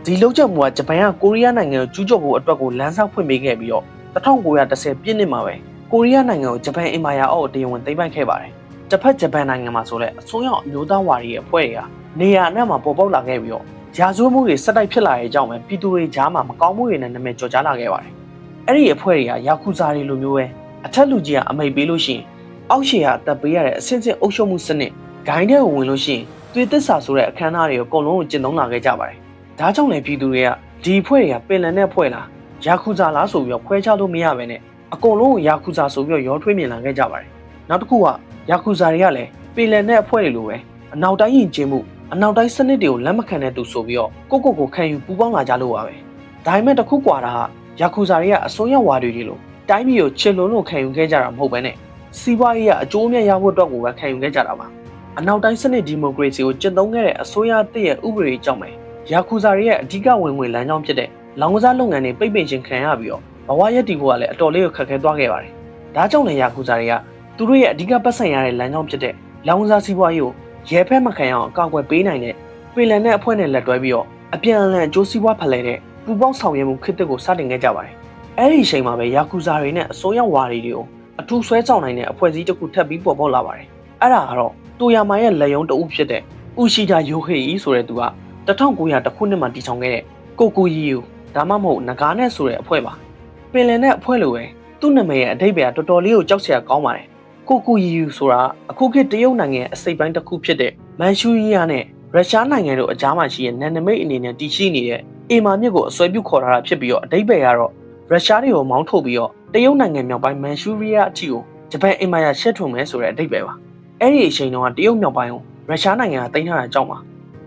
ဒီလောက်ချက်မှုကဂျပန်ကကိုရီးယားနိုင်ငံကိုကျူးကျော်ဖို့အတွက်ကိုလမ်းဆောက်ဖွင့်ပေးခဲ့ပြီးတော့1910ပြည့်နှစ်မှာပဲကိုရီးယားနိုင်ငံကိုဂျပန်အင်ပါယာအောက်တရားဝင်သိမ်းပိုက်ခဲ့ပါတယ်။တစ်ဖက်ဂျပန်နိုင်ငံမှာဆိုလည်းအစိုးရအမျိုးသားဝါဒီရဲ့အဖွဲ့တွေကနေရာအနှံ့မှာပေါ်ပေါက်လာခဲ့ပြီးတော့ရာဇဝတ်မှုတွေဆက်တိုက်ဖြစ်လာတဲ့အကြောင်းပဲပြည်သူတွေကြားမှာမကောင်းမှုတွေနဲ့နာမည်ကျော်ကြားလာခဲ့ပါတယ်။အဲ့ဒီအဖွဲ့တွေကယာကူဇာတွေလိုမျိုးပဲအထက်လူကြီးကအမိတ်ပေးလို့ရှိရင်အောက်ရှေ့ကအသက်ပေးရတဲ့အဆင့်ဆင့်အုပ်ချုပ်မှုစနစ်ဂိုင်းထဲကိုဝင်လို့ရှိရင်သွေးသစ္စာဆိုတဲ့အခမ်းအနားတွေကိုအကုန်လုံးကိုကျင့်သုံးလာခဲ့ကြပါတယ်။ဒါကြောင့်လည်းပြည်သူတွေကဒီအဖွဲ့တွေကပင်လယ်နဲ့ဖွဲ့လားယာကူဇာလားဆိုပြီးတော့ခွဲခြားလို့မရဘဲနဲ့အကုန်လုံးကိုယာကူဇာဆိုပြီးတော့ရောထွေးမြင်လာခဲ့ကြပါတယ်။နောက်တစ်ခုကယာကူဇာတွေကလည်းပင်လယ်နဲ့အဖွဲ့တွေလိုပဲအနောက်တိုင်းယဉ်ကျေးမှုအနောက်တိုင်းစနစ်တွေကိုလက်မခံတဲ့သူဆိုပြီးတော့ကိုခံယူပူးပေါင်းလာကြလို့ပါပဲ။ဒါပေမဲ့တစ်ခုကွာတာကယာကူဇာတွေကအစိုးရဝါဒီတွေလိုတိုင်းပြည်ကိုချစ်လို့ခံယူခဲ့ကြတာမဟုတ်ဘဲနဲ့စီးပွားရေးကအကျိုးအမြတ်ရဖို့အတွက်ကိုပဲခံယူခဲ့ကြတာပါ။အနောက်တိုင်းစနစ်ဒီမိုကရေစီကိုကျင့်သုံးခဲ့တဲ့အစိုးရအသစ်ရဲ့ဥပဒေကြောင့်ပဲယာကူဇာတွေရဲ့အဓိကဝင်ငွေလမ်းကြောင်းဖြစ်တဲ့လောင်ကစားလုပ်ငန်းတွေပိတ်ပင်ခြင်းခံရပြီးတော့ဘဝရက်တီကိုကလည်းအတော်လေးကိုခက်ခဲသွားခဲ့ပါတယ်။ဒါကြောင့်လည်းယာကူဇာတွေကသူတို့ရဲ့အဓိကပတ်ဆိုင်ရတဲ့လမ်းကြောင်းဖြစ်တဲ့လောင်ကစားစီးပွားရေးကိုရဲဖက်မခံရအောင်အကာအကွယ်ပေးနိုင်တဲ့ပင်လယ်နဲ့အဖွဲ့နဲ့လက်တွဲပြီးတော့အပြန်အလှန်အကျိုးစီးပွားဖလှယ်တဲ့ပူပေါင်းဆောင်ရွက်မှုခေတ်သစ်ကိုစတင်ခဲ့ကြပါတယ်။အဲ့ဒီအချိန်မှာပဲယာကူဇာတွေနဲ့အစိုးရဝါဒီတွေကိုအထူးဆွဲဆောင်နိုင်တဲ့အဖွဲ့အစည်းတစ်ခုထပ်ပြီးပေါ်ပေါက်လာပါတယ်။အဲ့ဒါကတော့တိုယာမာရဲ့လက်ရုံးတအုပ်ဖြစ်တဲ့ဥရှိဒါယိုဟေအီဆိုတဲ့သူက1900ခုနှစ်မှာတည်ထောင်ခဲ့တဲ့ကိုကိုရီယူဒါမှမဟုတ်နဂါနဲ့ဆိုတဲ့အဖွဲ့ပါပင်လယ်နဲ့အဖွဲ့လိုပဲသူ့နာမည်ရဲ့အဓိပ္ပာယ်တော်တော်လေးကိုကြောက်စရာကောင်းပါတယ်ကိုကိုရီယူဆိုတာအခုခေတ်တရုတ်နိုင်ငံရဲ့အစိပ်ပိုင်းတစ်ခုဖြစ်တဲ့မန်ရှူရီးယားနဲ့ရုရှားနိုင်ငံတို့အကြားမှာရှိတဲ့နယ်နိမိတ်အနေနဲ့တည်ရှိနေတဲ့အေမာမြစ်ကိုအစွဲပြုခေါ်ထားတာဖြစ်ပြီးတော့အဓိပ္ပာယ်ကတော့ရုရှားတွေကိုမောင်းထုတ်ပြီးတော့တရုတ်နိုင်ငံမြောက်ပိုင်းမန်ရှူရီးယားအထိကိုဂျပန်အင်ပါယာရှက်ထုံမယ်ဆိုတဲ့အဓိပ္ပာယ်ပါအဲ့ဒီအချိန်တုန်းကတရုတ်မြောက်ပိုင်းကိုရုရှားနိုင်ငံကသိမ်းထားတာကြောင့်ပါ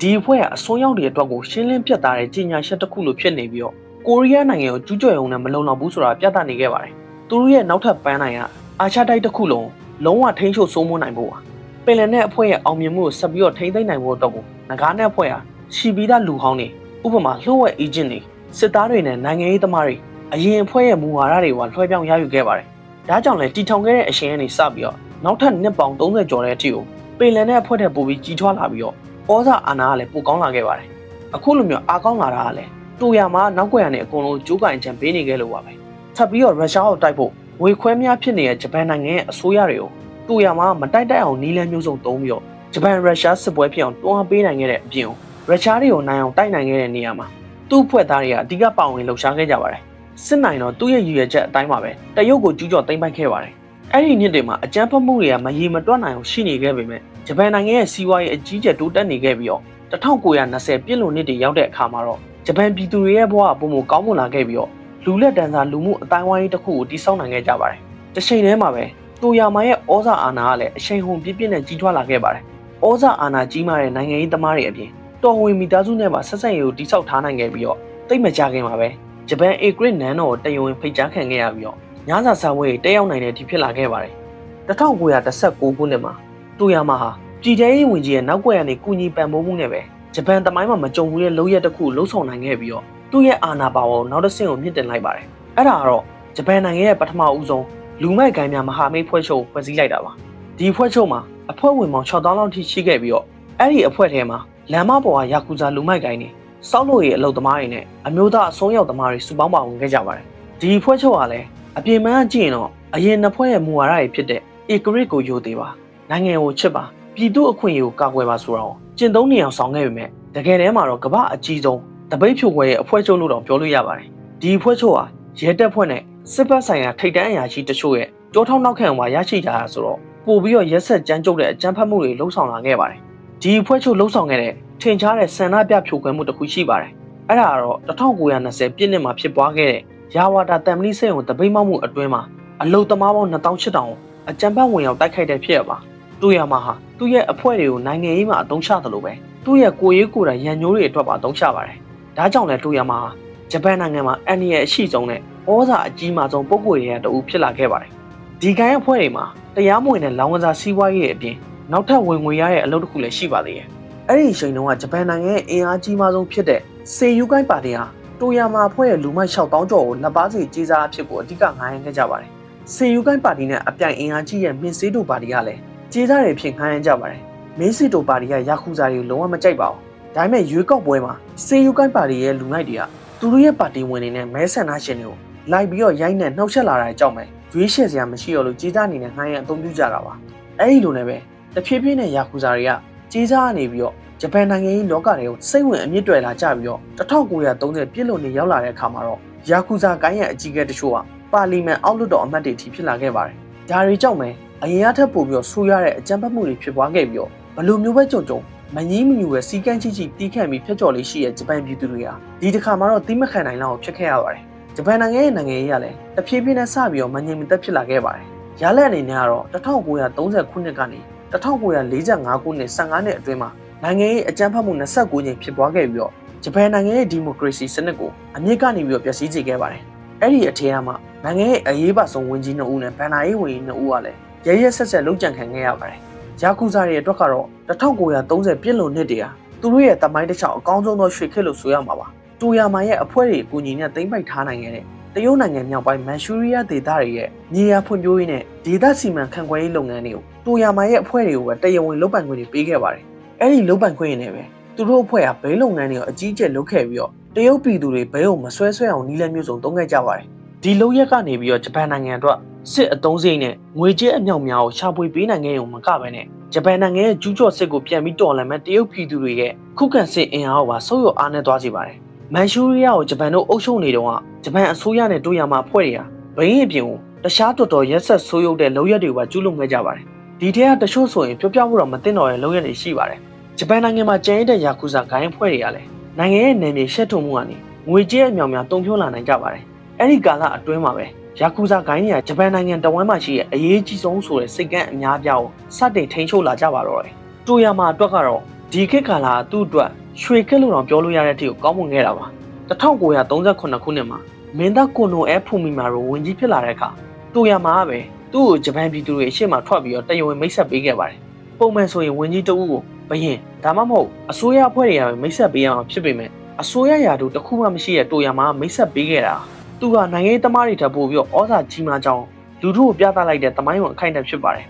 ဒီအဖွဲ့ကအစွန်းရောက်တွေအတွက်ကိုရှင်းလင်းပြတ်သားတဲ့ကြီးညာချက်တစ်ခုလိုဖြစ်နေပြီးတော့ကိုရီးယားနိုင်ငံကိုကျူးကျော်ရုံနဲ့မလုံလောက်ဘူးဆိုတာပြသနေခဲ့ပါတယ်။သူတို့ရဲ့နောက်ထပ်ပန်းနိုင်ကအာရှတိုက်တစ်ခုလုံးဝထိန်းချုပ်စိုးမိုးနိုင်ဖို့ပါ။ပင်လယ်နဲ့အဖွဲ့ရဲ့အောင်မြင်မှုကိုဆက်ပြီးတော့ထိန်းသိမ်းနိုင်ဖို့အတွက်ကိုငကားနဲ့အဖွဲ့ဟာရှီပီသားလူဟောင်းတွေဥပမာလှုပ်ဝက်အေဂျင့်တွေစစ်သားတွေနဲ့နိုင်ငံရေးသမားတွေအရင်အဖွဲ့ရဲ့မူဝါဒတွေကလွှဲပြောင်းရယူခဲ့ပါတယ်။ဒါကြောင့်လည်းတီထောင်ခဲ့တဲ့အရှင်ကနေစပြီးတော့နောက်ထပ်နှစ်ပေါင်း30ကျော်တဲ့အထိကိုပင်လယ်နဲ့အဖွဲ့တဲ့ပိုပြီးကြီးထွားလာပြီးတော့ဩဇာအာဏာကလည်းပိုကောင်းလာခဲ့ပါတယ်။ အခုလိုမျိုးအားကောင်းလာတာကလည်းတိုယာမာနောက်ကွယ်ကနေအကုန်လုံးကြိုးကင်ချန်ပေးနေခဲ့လို့ပါပဲထပ်ပြီးတော့ရုရှားကိုတိုက်ဖို့ငွေခွဲများဖြစ်နေတဲ့ဂျပန်နိုင်ငံရဲ့အစိုးရတွေကိုတိုယာမာမတိုက်တိုက်အောင်နီးလန်းမျိုးစုံသုံးပြီးတော့ဂျပန်ရုရှားစစ်ပွဲဖြစ်အောင်တွန်းအားပေးနိုင်ခဲ့တဲ့အပြင်ရုရှားတွေကိုနိုင်အောင်တိုက်နိုင်ခဲ့တဲ့နေရာမှာသူ့ဖွဲ့သားတွေကအဓိကပါဝင်လှုပ်ရှားခဲ့ကြပါတယ်စစ်နိုင်တော့သူ့ရဲ့ရည်ရွယ်ချက်အတိုင်းပါပဲတရုတ်ကိုကျူးကျော်သိမ်းပိုက်ခဲ့ပါတယ်အဲ့ဒီနှစ်တွေမှာအကြမ်းဖက်မှုတွေကမရေမတွက်နိုင်အောင်ရှိနေခဲ့ပေမဲ့ဂျပန်နိုင်ငံရဲ့စီးပွားရေးအကြီးကျယ်တိုးတက်နေခဲ့ပြီးတော့1920ပြည့်လွန်နှစ်တွေရောက်တဲ့အခါမှာတော့ဂျပန်ပြည်သူတွေရဲ့ဘဝအပုံမကောင်းမွန်လာခဲ့ပြီးတော့လူလက်တန်းစားလူမှုအတိုင်းဝိုင်းတစ်ခုကိုတည်ဆောက်နိုင်ခဲ့ကြပါတယ်။တစ်ချိန်တည်းမှာပဲတိုယာမာရဲ့ဩဇာအာဏာကလည်းအရှိန်ဟုန်ပြည့်ပြည့်နဲ့ကြီးထွားလာခဲ့ပါတယ်။ဩဇာအာဏာကြီးမားတဲ့နိုင်ငံရေးသမားတွေအပြင်တော်ဝင်မိသားစုနဲ့ပါဆက်ဆံရေးကိုတည်ဆောက်ထားနိုင်ခဲ့ပြီးတော့တိတ်မကြခင်မှာပဲဂျပန်အေဂရစ်နန်းတော်ကိုတရားဝင်ဖိတ်ကြားခံခဲ့ရပြီးတော့ညစာစားပွဲတက်ရောက်နိုင်တဲ့အထိဖြစ်လာခဲ့ပါတယ်။1919ခုနှစ်မှာတိုယာမာဟာပြည်ထရေးဝန်ကြီးရဲ့နောက်ကွယ်ကနေကူညီပံ့ပိုးမှုနဲ့ပဲဂျပန်သမိုင်းမှာမကြုံဘူးတဲ့လုပ်ရက်တစ်ခုလှုပ်ဆောင်နိုင်ခဲ့ပြီးတော့သူ့ရဲ့အာဏာပါဝါကိုနောက်တစ်ဆင့်ကိုမြင့်တင်လိုက်ပါတယ်။အဲ့ဒါကတော့ဂျပန်နိုင်ငံရဲ့ပထမဦးဆုံးလူမိုက်ကိုင်းများမဟာမိတ်ဖွဲ့ချုပ်ဖွဲ့စည်းလိုက်တာပါ။ဒီဖွဲ့ချုပ်မှာအဖွဲ့ဝင်ပေါင်း6000လောက်ထိရှိခဲ့ပြီးတော့အဲ့ဒီအဖွဲ့ထဲမှာလမ်းမပေါ်ကယာကူဇာလူမိုက်ကိုင်းတွေစောက်လို့ရဲ့အလုပ်သမားတွေနဲ့အမျိုးသားအစွန်းရောက်သမားတွေစုပေါင်းပါဝင်ခဲ့ကြပါတယ်။ဒီဖွဲ့ချုပ်ကလည်းအပြင်ပန်းကြည့်ရင်တော့အရင်နှစ်ဖွဲ့ရဲ့မူဝါဒတွေဖြစ်တဲ့ဧကရစ်ကိုယိုသေးပါနိုင်ငံကိုချစ်ပါပြည်သူအခွင့်အရေးကိုကာကွယ်ပါဆိုတာကိုကျင့်သုံးနေအောင်ဆောင်ခဲ့ပေမဲ့တကယ်တမ်းမှာတော့ကမ္ဘာအကြီးဆုံးတပိတ်ဖြိုခွဲရဲ့အဖွဲ့ချုပ်လို့တော့ပြောလို့ရပါတယ်ဒီအဖွဲ့ချုပ်ဟာရဲတပ်ဖွဲ့နဲ့စစ်ဘက်ဆိုင်ရာထိပ်တန်းအရာရှိတချို့ရဲ့ကြောထောက်နောက်ခံမှာရရှိကြတာဆိုတော့ပို့ပြီးတော့ရက်ဆက်ကြမ်းကြုတ်တဲ့အကြမ်းဖက်မှုတွေလှုံ့ဆော်လာခဲ့ပါတယ်ဒီအဖွဲ့ချုပ်လှုံ့ဆော်ခဲ့တဲ့ထင်ရှားတဲ့ဆန္ဒပြဖြိုခွဲမှုတစ်ခုရှိပါတယ်အဲ့ဒါကတော့1920ပြည့်နှစ်မှာဖြစ်ပွားခဲ့တဲ့ယာဝါတာတမ်မလီစိတ်ုံတပိတ်မောက်မှုအတွင်းမှာအလုသမားပေါင်း2800ကိုအကြမ်းဖက်ဝင်ရောက်တိုက်ခိုက်တဲ့ဖြစ်ရပါတိုယာမာဟာသူ့ရဲ့အဖွဲ့တွေကိုနိုင်ငံရေးမှာအသုံးချသလိုပဲသူ့ရဲ့ကိုရေးကိုယ်တိုင်ရန်ညိုးတွေအတွက်ပါအသုံးချပါတယ်။ဒါကြောင့်လဲတိုယာမာဟာဂျပန်နိုင်ငံမှာအန်နီရဲ့အရှိဆုံးနဲ့ဩဇာအကြီးမားဆုံးပုဂ္ဂိုလ်တွေကတအူဖြစ်လာခဲ့ပါတယ်။ဒီကိုင်းအဖွဲ့တွေမှာတရားမဝင်တဲ့လောင်ကစားစီးပွားရေးအပြင်နောက်ထပ်ဝင်ငွေရတဲ့အလုပ်တစ်ခုလည်းရှိပါသေးတယ်။အဲ့ဒီအချိန်တုန်းကဂျပန်နိုင်ငံရဲ့အင်အားကြီးမားဆုံးဖြစ်တဲ့စေယူကိုင်းပါတီဟာတိုယာမာအဖွဲ့ရဲ့လူမိုက်6000ကျော်ကိုလက်ပါစီကြီးစားအဖြစ်ကိုအဓိကငှားရမ်းခဲ့ကြပါတယ်။စေယူကိုင်းပါတီနဲ့အပြိုင်အင်အားကြီးရဲ့မင်းစေးတိုပါတီကလည်းကြီးစားတွေဖြစ်ငှားရမ်းကြပါတယ်။မင်းစီတိုပါတီကယာကူဇာတွေကိုလုံးဝမကြိုက်ပါဘူး။ဒါပေမဲ့ရွေးကောက်ပွဲမှာစေယူကိုင်းပါတီရဲ့လူလိုက်တွေကသူတို့ရဲ့ပါတီဝင်တွေနဲ့မဲဆန္ဒရှင်တွေကိုလိုက်ပြီးတော့ရိုက်နှက်နှောက်ယှက်လာတဲ့အကြောင်းပဲရွေးချယ်စရာမရှိတော့လို့ကြီးစားအနေနဲ့ငှားရမ်းအသုံးပြုကြတာပါ။အဲဒီလိုနဲ့ပဲတဖြည်းဖြည်းနဲ့ယာကူဇာတွေကကြီးစားကနေပြီးတော့ဂျပန်နိုင်ငံရေးလောကတွေကိုစိတ်ဝင်အမြင့်တွယ်လာကြပြီးတော့1930ပြည့်လွန်နှစ်ရောက်လာတဲ့အခါမှာတော့ယာကူဇာကိုင်းရဲ့အကြီးအကဲတချို့ကပါလီမန်အောက်လွှတ်တော်အမတ်တွေအထိဖြစ်လာခဲ့ပါတယ်။ဒါတွေကြောင့်ပဲအရင်အထက်ပို့ပြီးတော့ဆူရတဲ့အကြမ်းဖက်မှုတွေဖြစ်ပွားခဲ့ပြီးတော့ဘလို့မျိုးပဲကြုံကြုံမငြင်းမညူပဲစီကန်းချီတီးခန့်ပြီးဖျက်ချော်လေးရှိတဲ့ဂျပန်ပြည်သူတွေဟာဒီတစ်ခါမှတော့တိမခံနိုင်လောက်ဖြစ်ခဲ့ရပါတယ်ဂျပန်နိုင်ငံရဲ့နိုင်ငံရေးကလည်းတဖြည်းဖြည်းနဲ့စပြီးတော့မငြင်းမသက်ဖြစ်လာခဲ့ပါတယ်ရလဒ်အနေနဲ့ကတော့1930ခုနှစ်ကနေ1945ခုနှစ်15နှစ်အတွင်းမှာနိုင်ငံရေးအကြမ်းဖက်မှု29ကြိမ်ဖြစ်ပွားခဲ့ပြီးတော့ဂျပန်နိုင်ငံရဲ့ဒီမိုကရေစီစနစ်ကိုအမြင့်ကနေပြီးတော့ပျက်စီးစေခဲ့ပါတယ်အဲ့ဒီအထက်အမှာနိုင်ငံရဲ့အရေးပါဆုံးဝန်ကြီး2ဦးနဲ့ဗန်နာရေးဝန်ကြီး2ဦးကလည်းရဲရဲဆက်ဆက်လုပ်ကြံခံခဲ့ရပါတယ်ယာကူဇာတွေအတွက်ကတော့1930ပြည့်လွန်နှစ်တည်းဟာသူတို့ရဲ့တမိုင်းတစ်ချောင်းအကောင်းဆုံးသောရွှေခေတ်လို့ဆိုရမှာပါတိုယာမာရဲ့အဖွဲ့တွေအကူအညီနဲ့သိမ်းပိုက်ထားနိုင်ခဲ့တဲ့တရုတ်နိုင်ငံမြောက်ပိုင်းမန်ရှူရီးယားဒေသတွေရဲ့မြေယာဖွံ့ဖြိုးရေးနဲ့ဒေသစီမံခန့်ခွဲရေးလုပ်ငန်းတွေကိုတိုယာမာရဲ့အဖွဲ့တွေကိုပဲတရားဝင်လုပ်ပိုင်ခွင့်တွေပေးခဲ့ပါတယ်အဲ့ဒီလုပ်ပိုင်ခွင့်ရနေပဲသူတို့အဖွဲ့ကဘဲလုပ်ငန်းတွေကိုအကြီးအကျယ်လုပ်ခဲ့ပြီးတော့တရုတ်ပြည်သူတွေဘဲကိုမဆွဲအောင်နီးလန်းမျိုးစုံသုံးခဲ့ကြပါတယ်ဒီလုပ်ရက်ကနေပြီးတော့ဂျပန်နိုင်ငံအတွက်စစ်အုံစရိတ်နဲ့ငွေကြေးအမြောက်များကိုရှာဖွေပေးနိုင်ခဲ့ရုံမကဘဲနဲ့ဂျပန်နိုင်ငံရဲ့ကျူးကျော်စစ်ကိုပြန်ပြီးတော်လှန်မဲ့တရုတ်ပြည်သူတွေရဲ့ခုခံစစ်အင်အားကိုပါဆုတ်ယုတ်အားနဲ့သွားစေပါတယ်မန်ရှူရီးယားကိုဂျပန်တို့အုပ်ချုပ်နေတော့ဂျပန်အစိုးရနဲ့တိုယာမာအဖွဲ့တွေဟာဘိန်းအပြင်ကိုတခြားတော်တော်ရက်ဆက်ဆိုးရုပ်တဲ့လုပ်ရက်တွေပါကျူးလွန်ခဲ့ကြပါတယ်ဒီထဲကတချို့ဆိုရင်ပြောပြဖို့တော့မသိတော့တဲ့လုပ်ရက်တွေရှိပါတယ်ဂျပန်နိုင်ငံမှာကျန်ရတဲ့ယာကူဇာဂိုင်းအဖွဲ့တွေကလည်းနိုင်ငံရဲ့နယ်မြေရှက်ထုံမှုကနေငွေကြေးအမြောက်များတုံ့ပြန်လာနိုင်ကြပါတယ်အဲ့ဒီကာလအတွင်းမှာပဲယာကူဇာဂိုင်းတွေကဂျပန်နိုင်ငံတဝမ်းမှာရှိတဲ့အရေးကြီးဆုံးဆိုတဲ့စိတ်ကန်းအများပြားကိုစတင်ထိန်းချုပ်လာကြပါတော့တယ်တိုယာမာအတွက်ကတော့ဒီခေတ်ကာလသူ့အတွက်ရွှေခေတ်လို့တော့ပြောလို့ရတဲ့အထိကိုကောင်းမွန်ခဲ့တာပါ1938ခုနှစ်မှာမင်းသားကွန်နိုအဲဖူမီမာရိုဝင်ကြီးဖြစ်လာတဲ့အခါတိုယာမာကပဲသူ့ကိုဂျပန်ပြည်သူတွေအရှိမထွက်ပြီးတော့တရားဝင်မိတ်ဆက်ပေးခဲ့ပါတယ်ပုံမှန်ဆိုရင်ဝင်ကြီးတဦးကိုဘရင်ဒါမှမဟုတ်အစိုးရအဖွဲ့တွေကပဲမိတ်ဆက်ပေးရအောင်ဖြစ်ပေမဲ့အစိုးရရာထူးတစ်ခုမှမရှိတဲ့တိုယာမာကမိတ်ဆက်ပေးခဲ့တာသူကနိုင်ငံရေးသမားတွေထပ်ပို့ပြီးတော့ဩဇာကြီးမားကြောင်းလူထုကိုပြသလိုက်တဲ့သမိုင်းဝင်အခိုင်အတန့်ဖြစ်ပါတယ်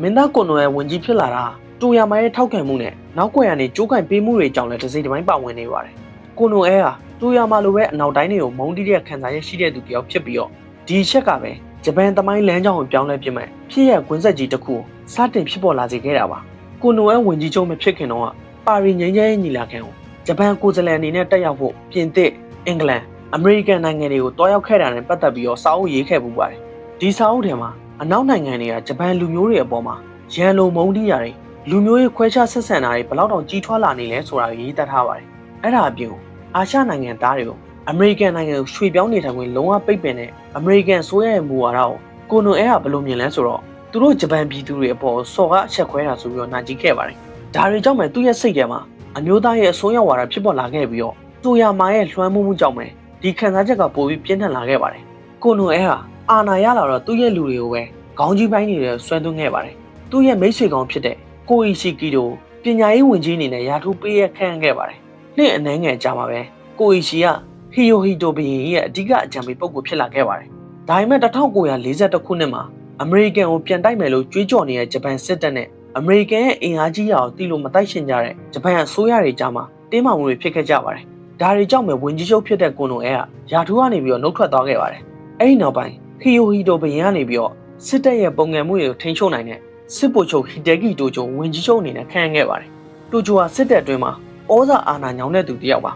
မင်းသားကွန်နိုရဲ့ဝင်ကြီးဖြစ်လာတာတိုယာမာရဲ့ထောက်ခံမှုနဲ့နောက်ကွယ်ကနေကြိုးကင်ပေးမှုတွေကြောင့်လည်းတစ်စိတ်တစ်ပိုင်းပါဝင်နေပါတယ် ကိုနိုအဲဟာတိုယာမာလိုပဲအနောက်တိုင်းတွေကိုမုန်းတီးတဲ့ခံစားရရှိတဲ့သူတယောက်ဖြစ်ပြီးတော့ဒီချက်ကပဲဂျပန်သမိုင်းလမ်းကြောင်းကိုပြောင်းလဲပြမဲ့ဖြစ်ရကွင်းဆက်ကြီးတစ်ခုစတင်ဖြစ်ပေါ်လာစေခဲ့တာပါကိုနိုအဲဝင်ကြီးချုပ်မဖြစ်ခင်တော့ပါရီငြိမ်းချမ်းရေးညီလာခံကိုဂျပန်ကိုယ်စားလှယ်အနေနဲ့တက်ရောက်ဖို့ပြင်သစ်အင်္ဂလန်အမေရိကန်နိုင်ငံတွေကိုတွားရောက်ခဲ့တာနဲ့ပတ်သက်ပြီးတော့စာအုပ်ရေးခဲ့ပူပါတယ်ဒီစာအုပ်ထဲမှာအနောက်နိုင်ငံတွေကဂျပန်လူမျိုးတွေအပေါ်မှာရန်လိုမုန်းတီးရတယ်လူမျိုးရေးခွဲခြားဆက်ဆံတာတွေဘယ်လောက်တောင်ကြီးထွားလာနေလဲဆိုတာကိုရေးသားထားပါတယ်အဲ့ဒါအပြင်အာရှနိုင်ငံသားတွေကိုအမေရိကန်နိုင်ငံကိုရွှေ့ပြောင်းနေထိုင်ခွင့်လုံးဝပိတ်ပင်တဲ့အမေရိကန်ဆိုရရဲ့မူဝါဒကိုကိုနိုအဲဟာဘယ်လိုမြင်လဲဆိုတော့သူတို့ဂျပန်ပြည်သူတွေအပေါ်စော်ကားအချက်ခွဲတာဆိုပြီးတော့နာကြည့်ခဲ့ပါတယ်ဒါတွေကြောင့်ပဲသူ့ရဲ့စိတ်ထဲမှာအမျိုးသားရဲ့အစွန်းရောက်ဝါဒဖြစ်ပေါ်လာခဲ့ပြီးတော့တိုယာမာရဲ့လွှမ်းမိုးမှုကြောင့်ပဲဒီခံစားချက်ကပိုပြီးပြင်းထန်လာခဲ့ပါတယ်ကိုနိုအဲဟာအာဏာရလာတော့သူ့ရဲ့လူတွေကိုပဲခေါင်းကြီးပိုင်းတွေဆွဲသွင်းခဲ့ပါတယ်သူ့ရဲ့မိတ်ဆွေကောင်ဖြစ်တဲ့ကိုအီရှိကီတို့ပညာရေးဝန်ကြီးအနေနဲ့ရာထူးပေးရခန့်ခဲ့ပါတယ်နှစ်အနည်းငယ်ကြာမှာပဲကိုအီရှိကဟီယိုဟီတိုဘီရင်ရဲ့အဓိကအကြံပေးပုဂ္ဂိုလ်ဖြစ်လာခဲ့ပါတယ်ဒါပေမဲ့1942ခုနှစ်မှာအမေရိကန်ကိုပြန်တိုက်မယ်လို့ကြွေးကြော်နေတဲ့ဂျပန်စစ်တပ်နဲ့အမေရိကန်ရဲ့အင်အားကြီးရာကိုတီးလို့မတိုက်ရှင်ကြတဲ့ဂျပန်အစိုးရတွေကြားမှာတင်းမာမှုတွေဖြစ်ခဲ့ကြပါတယ်ဒါတွေကြောင့်ပဲဝင်ကြီးချုပ်ဖြစ်တဲ့ကိုနိုအဲကရာထူးကနေပြီးတော့နှုတ်ထွက်သွားခဲ့ပါတယ်အဲ့ဒီနောက်ပိုင်းဟီယိုဟီတိုဘီရင်ကနေပြီးတော့စစ်တပ်ရဲ့ပုံငယ်မှုတွေကိုထိန်းချုပ်နိုင်တဲ့စစ်ဗိုလ်ချုပ်ဟီဒက်ဂီတိုဂျုံဝင်ကြီးချုပ်အနေနဲ့ခန့်ခဲ့ပါတယ်တိုဂျိုဟာစစ်တပ်အတွင်းမှာဩဇာအာဏာညောင်းတဲ့သူတစ်ယောက်ပါ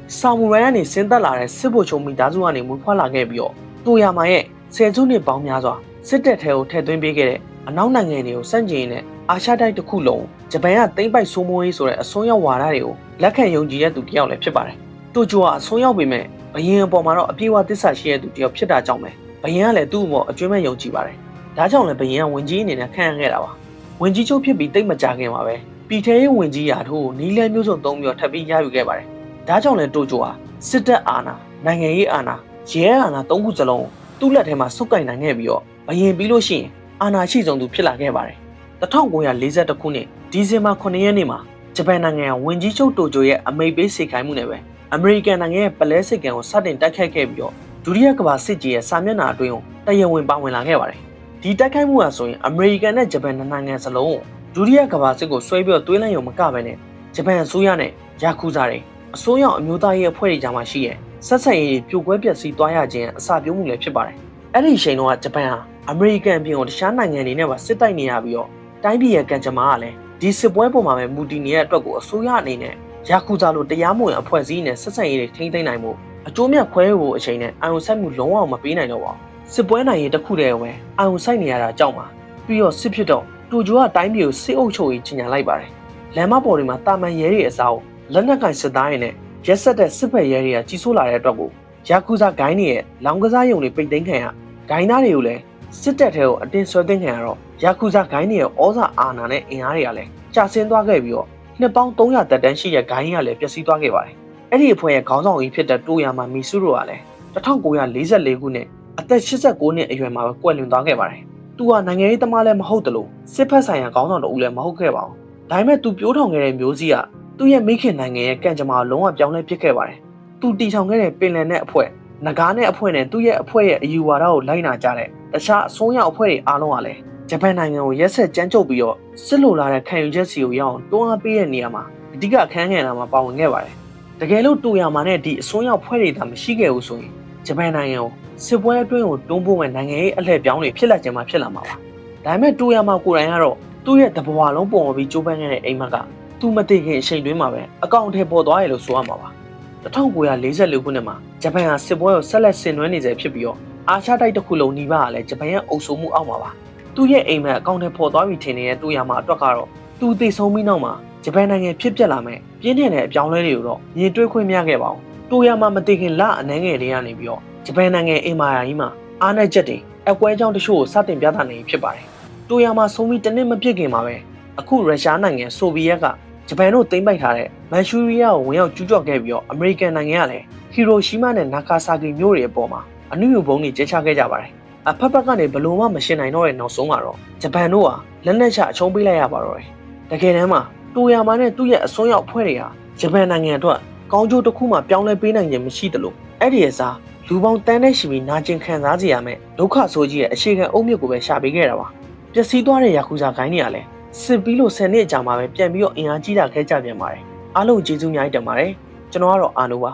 ဆာမူရိုင်ကနေဆင်းသက်လာတဲ့စစ်ဗိုလ်ချုပ်မိသားစုကနေမွေးဖွားလာခဲ့ပြီးတော့တိုယာမာရဲ့ဆယ်စုနှစ်ပေါင်းများစွာစစ်တပ်ထဲကိုထည့်သွင်းပေးခဲ့တဲ့အနောက်နိုင်ငံတွေကိုစန့်ကျင်နေတဲ့အာရှတိုက်တစ်ခုလုံးဂျပန်ကသိမ်းပိုက်စိုးမိုးရေးဆိုတဲ့အစွန်းရောက်ဝါဒတွေကိုလက်ခံယုံကြည်တဲ့သူတစ်ယောက်လည်းဖြစ်ပါတယ်တိုဂျိုဟာအစွန်းရောက်ပေမဲ့ဘယင်အပေါ်မှာတော့အပြည့်အဝသစ္စာရှိတဲ့သူတစ်ယောက်ဖြစ်တာကြောင့်ပဲဘယင်ကလည်းသူ့အပေါ်အကျွမ်းမဲ့ယုံကြည်ပါတယ်ဒါကြောင့်လည်းဘယင်ကဝင်ကြီးအနေနဲ့ခန့်ခဲ့တာပါဝင်ကြီးချုပ်ဖြစ်ပြီးတိတ်မကြခင်ပါပဲပြည်ထဲရေးဝင်ကြီးရာထူးကိုနီးလန်းမျိုးစုံသုံးပြီးထပ်ပြီးရယူခဲ့ပါတယ်ဒါကြောင့်လည်းတိုဂျိုဟာစစ်တပ်အာဏာနိုင်ငံရေးအာဏာရဲအာဏာသုံးခုစလုံးသူ့လက်ထဲမှာစုပ်ကိုင်နိုင်ခဲ့ပြီးတော့ဘယင်ပြီးလို့ရှိရင်အာဏာရှိဆုံးသူဖြစ်လာခဲ့ပါတယ်1942ခုနှစ်ဒီဇင်ဘာ9ရက်နေ့မှာဂျပန်နိုင်ငံကဝင်ကြီးချုပ်တိုဂျိုရဲ့အမိန့်ပေးစေခိုင်းမှုနဲ့ပဲအမေရိကန်နိုင်ငံရဲ့ပလဲစစ်ကန်ကိုစတင်တိုက်ခိုက်ခဲ့ပြီးတော့ဒုတိယကမ္ဘာစစ်ကြီးရဲ့စာမျက်နှာအတွင်းကိုတရားဝင်ပါဝင်လာခဲ့ပါတယ်ဒီတိုက်ခိုက်မှုဟာဆိုရင်အမေရိကန်နဲ့ဂျပန်နိုင်ငံစလုံးဒုတိယကမ္ဘာစစ်ကိုဆွဲပြီးတော့တွေးလိုက်ရုံမကပဲနဲ့ဂျပန်အစိုးရနဲ့ယာကူဇာတွေအစိုးရအမျိုးသားရေးအဖွဲ့တွေကြားမှာရှိရဲ့ဆက်ဆံရေးပြိုကွဲပျက်စီးသွားရခြင်းအစာပြိုးမှုလည်းဖြစ်ပါတယ်အဲ့ဒီအချိန်တုန်းကဂျပန်ဟာအမေရိကန်ပြည်ကိုတခြားနိုင်ငံတွေနဲ့ပါစစ်တိုက်နေရပြီးတော့တိုင်းပြည်ရဲ့ကံကြမ္မာကလည်းဒီစစ်ပွဲပေါ်မှာပဲမူတည်နေတဲ့အတွက်ကိုအစိုးရအနေနဲ့ယာကူဇာလိုတရားမဝင်အဖွဲ့အစည်းနဲ့ဆက်ဆံရေးတွေထိန်းသိမ်းနိုင်မှုအကျိုးမြတ်ခွဲဖို့အချိန်နဲ့အာရုံစိုက်မှုလုံးဝမပေးနိုင်တော့ပါဘူးစစ်ပွဲနိုင်ရေးတစ်ခုတည်းပဲအာရုံစိုက်နေရတာကြောက်ပါပြီးတော့စစ်ဖြစ်တော့တိုဂျိုကတိုင်းပြည်ကိုစစ်အုပ်ချုပ်ရေးကြီးညာလိုက်ပါတယ်လမ်းမပေါ်တွေမှာတာမန်ရဲတွေအစားလက်နက်ကင်စစ်သားတွေနဲ့ရက်ဆက်တဲ့စစ်ဖက်ရဲတွေကကြီးစိုးလာတဲ့အတွက်ကိုယာကူဇာဂိုင်းတွေရဲ့လောင်ကစားရုံတွေပိတ်သိမ်းခံရဂိုင်းသားတွေကိုလည်းစစ်တပ်ထဲကိုအတင်းဆွဲသိမ်းခံရတော့ယာကူဇာဂိုင်းတွေရဲ့ဩဇာအာဏာနဲ့အင်အားတွေကလည်းကျဆင်းသွားခဲ့ပြီးတော့နှစ်ပေါင်း300တက်တန်းရှိတဲ့ဂိုင်းကလည်းပျက်စီးသွားခဲ့ပါတယ်အဲ့ဒီအဖွဲ့ရဲ့ခေါင်းဆောင်ကြီးဖြစ်တဲ့တိုယာမာမီဆူရိုကလည်း1944ခုနှစ်အသက်89နှစ်အရွယ်မှာပဲကွယ်လွန်သွားခဲ့ပါတယ်သူကနိုင်ငံရေးသမားလည်းမဟုတ်တယ်လို့စစ်ဖက်ဆိုင်ရာခေါင်းဆောင်တဦးလည်းမဟုတ်ခဲ့ပါဘူးဒါပေမဲ့သူပြိုးထောင်ခဲ့တဲ့မျိုးစည်းကသူ့ရဲ့မိခင်နိုင်ငံရဲ့ကံကြမ္မာလုံးဝပြောင်းလဲပစ်ခဲ့ပါတယ်သူတီထောင်ခဲ့တဲ့ပင်လယ်နဲ့အဖွဲ့နဂါးနဲ့အဖွဲ့နဲ့သူ့ရဲ့အဖွဲ့ရဲ့အယူဝါဒကိုလိုက်နာကြတဲ့တခြားအစွန်းရောက်အဖွဲ့တွေအားလုံးကလည်းဂျပန်နိုင်ငံကိုရက်ဆက်ကြမ်းကြုတ်ပြီးတော့စစ်လိုလာတဲ့ခံယူချက်စီကိုရအောင်တွန်းအားပေးတဲ့နေရာမှာအဓိကအခန်းကဏ္ဍမှာပါဝင်ခဲ့ပါတယ်တကယ်လို့တိုယာမာနဲ့ဒီအစွန်းရောက်ဖွဲ့တွေသာမရှိခဲ့ဘူးဆိုရင်ဂျပန်နိုင်ငံကိုစစ်ပွဲအတွင်းကိုတွန်းပို့မဲ့နိုင်ငံရေးအလှည့်ပြောင်းတွေဖြစ်လာခြင်းမှဖြစ်လာမှာပါဒါပေမဲ့တိုယာမာကိုယ်တိုင်ကတော့သူ့ရဲ့တဘဝလုံးပုံပြီးကြိုးပမ်းခဲ့တဲ့အိမ်မက်ကသူမသိခင်အချိန်တွင်းမှာပဲအကောင့်ထဲပေါ်သွားရလို့ဆိုရမှာပါ1944ခုနှစ်မှာဂျပန်ဟာစစ်ပွဲကိုဆက်လက်ဆင်နွှဲနေစေဖြစ်ပြီးတော့အာရှတိုက်တစ်ခုလုံးနှီးပါကလည်းဂျပန်ရဲ့အုပ်စိုးမှုအောက်မှာပါသူ့ရဲ့အိမ်မက်အကောင့်ထဲပေါ်သွားပြီးထင်နေတဲ့တိုယာမာအတွက်ကတော့သူသိဆုံးပြီးနောက်မှာဂျပန်နိုင်ငံဖြစ်ပျက်လာမဲ့ပြင်းထန်တဲ့အပြောင်းလဲတွေကိုတော့မြင်တွေ့ခွင့်မရခဲ့ပါဘူးတိုယာမာမသိခင်လအနှဲငယ်လေးကနေပြီးတော့ဂျပန်နိုင်ငံအင်မာယာကြီးမှာအားနည်းချက်တွေအကွဲကြောင်းတချို့ကိုစတင်ပြသနေဖြစ်ပါတယ်တိုယာမာဆုံးပြီးတစ်နှစ်မပြည့်ခင်မှာပဲအခုရုရှားနိုင်ငံဆိုဗီယက်ကဂျပန်တို့သိမ်းပိုက်ထားတဲ့မန်ချူရီးယားကိုဝင်ရောက်ကျူးကျော်ခဲ့ပြီးတော့အမေရိကန်နိုင်ငံကလည်းဟီရိုရှီးမားနဲ့နာဂါဆာကီမြို့တွေအပေါ်မှာအနုမြူဘုံတွေကျဲချခဲ့ကြပါတယ်အဖက်ဖက်ကနေဘလို့မှမရှင်းနိုင်တော့တဲ့နောက်ဆုံးမှာတော့ဂျပန်တို့ဟာလက်နက်ချအချုံးပေးလိုက်ရပါတော့တယ်တကယ်တမ်းမှာတိုယာမာနဲ့သူ့ရဲ့အစွန်းရောက်အဖွဲ့တွေဟာဂျပန်နိုင်ငံအတွက်ကောင်းကျိုးတစ်ခုမှပြောင်းလဲပေးနိုင်ခြင်းမရှိသလိုအဲ့ဒီအစားလူပေါင်းတန်းနဲ့ရှိပြီးနာကျင်ခံစားစေရမယ်ဒုက္ခဆိုးကြီးရဲ့အခြေခံအုတ်မြစ်ကိုပဲရှာပေးခဲ့တာပါပျက်စီးသွားတဲ့ယာကူဇာဂိုင်းတွေကလည်းစစ်ပြီးလို့10နှစ်ကြာမှပဲပြန်ပြီးတော့အင်အားကြီးလာခဲ့ကြပြန်ပါတယ်အားလုံးကျေးဇူးများတင်ပါတယ် ကျွန်တော်ကတော့အာနိုပါ